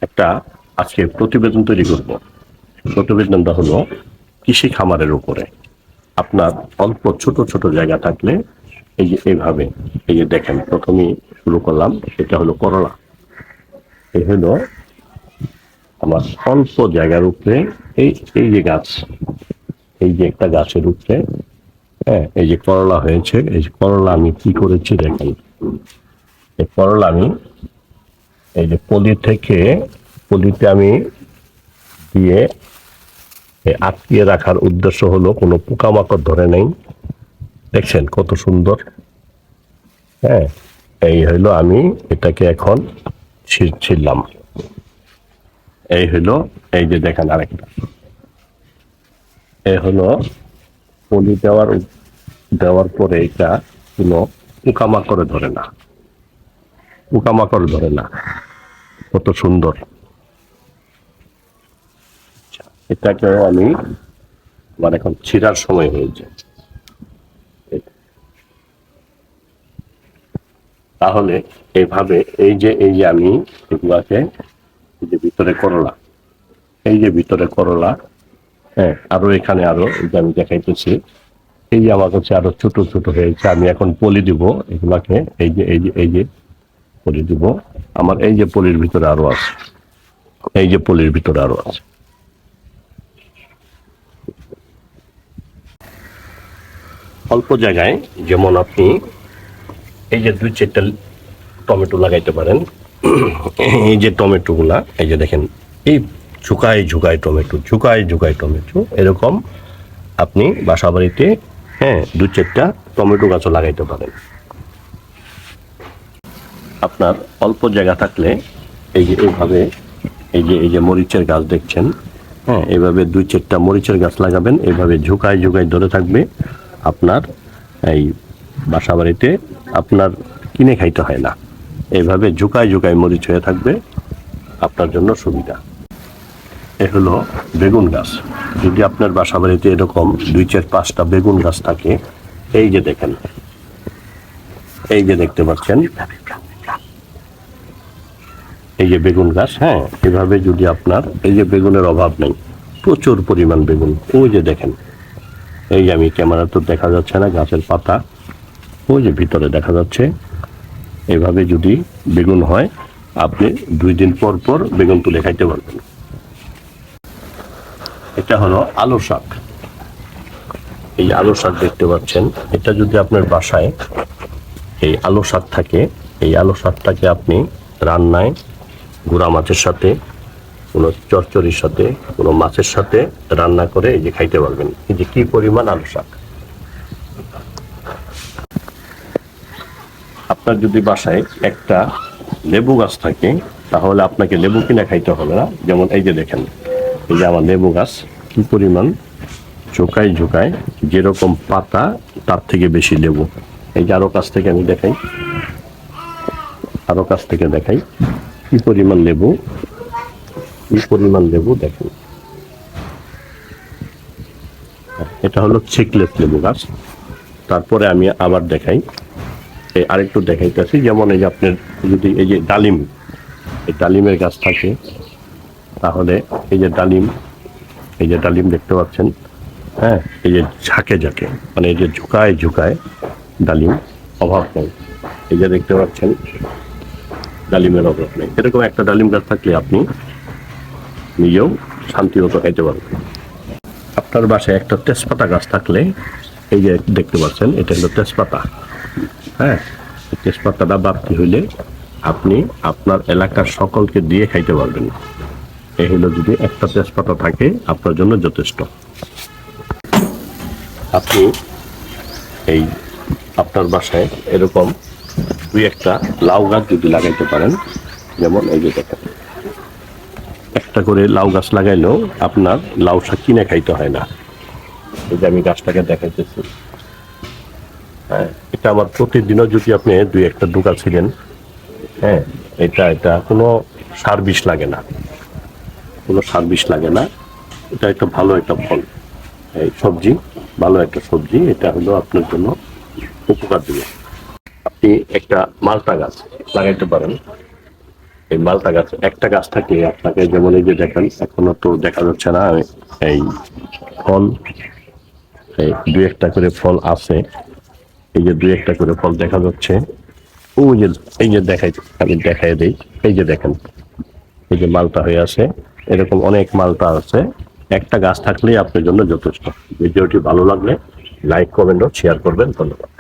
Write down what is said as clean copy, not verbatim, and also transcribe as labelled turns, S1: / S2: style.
S1: একটা আজকে প্রতিবেদন তৈরি করব। প্রতিবেদনটা হলো কৃষি খামারের উপরে। আপনার অল্প ছোট ছোট জায়গা থাকলে এই যে এইভাবে, এই যে দেখেন, প্রথমেই শুরু করলাম, এটা হলো করলা। এই হলো আমার অল্প জায়গার উপরে এই এই যে গাছ, এই যে একটা গাছের উপরে, হ্যাঁ, এই যে করলা হয়েছে। এই যে করলা আমি কি করেছি দেখেন, এই করলা আমি এই যে পলিতে আমি দিয়ে আটকিয়ে রাখার উদ্দেশ্য হলো কোনো পোকামাকড় ধরে নেই। দেখছেন কত সুন্দর। হ্যাঁ, এই হইলো আমি এটাকে এখন ছিঁড়লাম। এই হইলো, এই যে দেখেন আরেকটা, এই হলো পলি দেওয়ার পরে এটা কোনো পোকামাকড়ে ধরে না, পোকামাকড় ধরে না। কত সুন্দর। এটাকেও আমি আমার এখন ছিঁড়ার সময় হয়েছে। তাহলে এইভাবে এই যে আমি এগুলাকে, এই যে ভিতরে করলা, এই যে ভিতরে করলা, হ্যাঁ, আরো এখানে আরো এই যে আমি দেখাইতেছি, এই যে আমার কাছে আরো ছোট ছোট হয়েছে। আমি এখন পলি দিব এগুলাকে, এই যে পলি দিব। আমার এই যে পলির ভিতরে আরো আছে, এই যে পলির ভিতরে আরো আছে। অল্প জায়গায় যেমন আপনি এই যে 2-4টা টমেটো লাগাইতে পারেন। এই যে টমেটো গুলা, এই যে দেখেন, এই ঝুকায় টমেটো এরকম আপনি বাসা বাড়িতে, হ্যাঁ, 2-4টা টমেটো গাছও লাগাইতে পারেন। আপনার অল্প জায়গা থাকলে এই যে এইভাবে, এই যে মরিচের গাছ দেখছেন, হ্যাঁ, এইভাবে 2-4টা মরিচের গাছ লাগাবেন। এইভাবে ঝুকায় ধরে থাকবে। আপনার এই বাসা বাড়িতে আপনার কিনে খাইতে হয় না। এইভাবে ঝুকায় মরিচ হয়ে থাকবে, আপনার জন্য সুবিধা। এ হলো বেগুন গাছ। যদি আপনার বাসা বাড়িতে এরকম 2-4-5টা বেগুন গাছ থাকে, এই যে দেখেন, এই যে দেখতে পাচ্ছেন, এই যে বেগুন গাছ, হ্যাঁ, এভাবে যদি আপনার, এই যে বেগুনের অভাব নেই, প্রচুর পরিমাণ বেগুন। ওই যে দেখেন, এই যে আমি ক্যামেরা তো দেখা যাচ্ছে না, গাছের পাতা ওই যে ভিতরে দেখা যাচ্ছে। এভাবে যদি বেগুন হয়, আপনি 2 দিন পর পর বেগুন তুলে খাইতে পারবেন। এটা হলো আলু শাক। এই আলু শাক দেখতে পাচ্ছেন, এটা যদি আপনার বাসায় এই আলু শাক থাকে, এই আলু শাকটাকে আপনি রান্নায় গুঁড়া মাছের সাথে, কোনো চচ্চড়ির সাথে, কোনো মাছের সাথে রান্না করে এই যে খাইতে পারবেন। এই যে কি পরিমাণ আলু শাক। আপনার যদি বাসায় একটা লেবু গাছ থাকে, তাহলে আপনাকে লেবু কিনে খাইতে হবে না। যেমন এই যে দেখেন, এই যে আমার লেবু গাছ, কি পরিমাণ ঝুকায়, যেরকম পাতা তার থেকে বেশি লেবু। এই যে আরো কাছ থেকে আমি দেখাই, কি পরিমাণ লেবু দেখেন। এটা হলো চিকলেট লেবু গাছ। তারপরে আমি আবার দেখাই, এই আরেকটু দেখাইতেছি। যেমন এই যে আপনার যদি এই যে ডালিমের গাছ থাকে, তাহলে এই যে ডালিম দেখতে পাচ্ছেন, হ্যাঁ, এই যে ঝাঁকে মানে এই যে ঝুকায় ডালিম, অভাব নেই। এই যে দেখতে পাচ্ছেন, ডালিমের অভাব নেই। এরকম একটা ডালিম গাছ থাকলে আপনি নিজেও শান্তি মতো খাইতে পারবেন। আপনার বাসায় একটা তেজপাতা গাছ থাকলে, এই যে দেখতে পাচ্ছেন, এটা হলো তেজপাতা। হ্যাঁ, তেজপাতাটা বাড়তি হইলে আপনি আপনার এলাকার সকলকে দিয়ে খাইতে পারবেন। এই হলো, যদি একটা তেজপাতা থাকে আপনার জন্য যথেষ্ট। আপনি এই আপনার বাসায় এরকম 2-1টা লাউ গাছ যদি লাগাইতে পারেন, যেমন এই যে দেখেন, একটা করে লাউ গাছ লাগাইলেও আপনার লাউ শাক কিনে খাইতে হয় না। এই যে আমি গাছটাকে দেখাইতেছি, হ্যাঁ, এটা আমার প্রতিদিনও যদি আপনি 2-1টা ডুকা ছিলেন, হ্যাঁ, এটা কোনো সার বিষ লাগে না, এটা একটা ভালো একটা ফল, এই সবজি, ভালো একটা সবজি। এটা হলো আপনার জন্য উপকার দিবে। আপনি একটা মালটা গাছ লাগাইতে পারেন। এই মালটা গাছ, একটা গাছ থাকলে আপনাকে যেমন এই যে দেখেন এখনো তো দেখা যাচ্ছে না এই ফল, এই দুই একটা করে ফল আছে, এই যে দুই একটা করে ফল দেখা যাচ্ছে। ওই যে এই যে দেখাই, আমি দেখাই দিই, এই যে দেখেন এই যে মালটা হয়ে আছে, এরকম অনেক মালটা আছে। একটা গাছ থাকলেই আপনার জন্য যথেষ্ট। ভিডিওটি ভালো লাগলে লাইক, কমেন্ট ও শেয়ার করবেন। ধন্যবাদ।